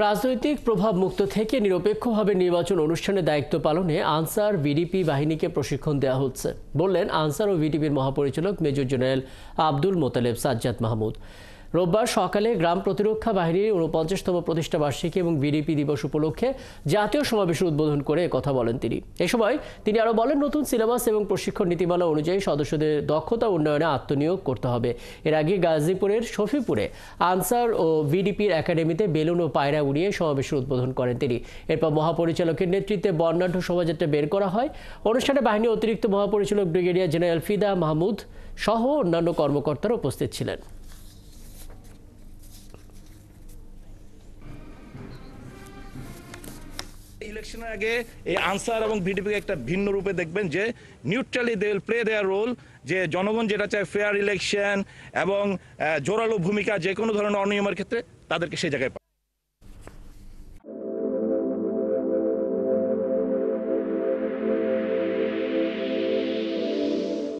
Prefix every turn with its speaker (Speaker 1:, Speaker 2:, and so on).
Speaker 1: রাজনৈতিক প্রভাব মুক্ত থেকে নিরপেক্ষভাবে নির্বাচন অনুষ্ঠানের দায়িত্ব পালনে আনসার ভিডিপি বাহিনীকে প্রশিক্ষণ দেওয়া হচ্ছে বললেন আনসার ও ভিডিপির মহাপরিচালক মেজর জেনারেল আব্দুল মোতালেব সাজ্জাদ মাহমুদ। রোববার সকালে গ্রাম প্রতিরক্ষা বাহিনীর ৪৯তম প্রতিষ্ঠা বার্ষিকী এবং ভিডিপি দিবস উপলক্ষে জাতীয় সমাবেশের উদ্বোধন করে কথা বলেন তিনি। এ সময় তিনি আরও বলেন, নতুন সিলেবাস এবং প্রশিক্ষণ নীতিমালা অনুযায়ী সদস্যদের দক্ষতা উন্নয়নে আত্মনিয়োগ করতে হবে। এর আগে গাজীপুরের শফিপুরে আনসার ও ভিডিপির একাডেমিতে বেলুন ও পায়রা উড়িয়ে সমাবেশের উদ্বোধন করেন তিনি। এরপর মহাপরিচালকের নেতৃত্বে বর্ণাঢ্য শোভাযাত্রা বের করা হয়। অনুষ্ঠানে বাহিনীর অতিরিক্ত মহাপরিচালক ব্রিগেডিয়ার জেনারেল ফিদা মাহমুদ সহ অন্যান্য কর্মকর্তারা উপস্থিত ছিলেন।
Speaker 2: ইলেকশনের আগে এই আনসার এবং ভিডিপিকে একটা ভিন্ন রূপে দেখবেন যে neutrally they will play their role, যে জনগণ যেটা চায় ফেয়ার ইলেকশন এবং জোরালো ভূমিকা যে কোনো ধরনের অনিয়মের ক্ষেত্রে তাদেরকে সেই জায়গায়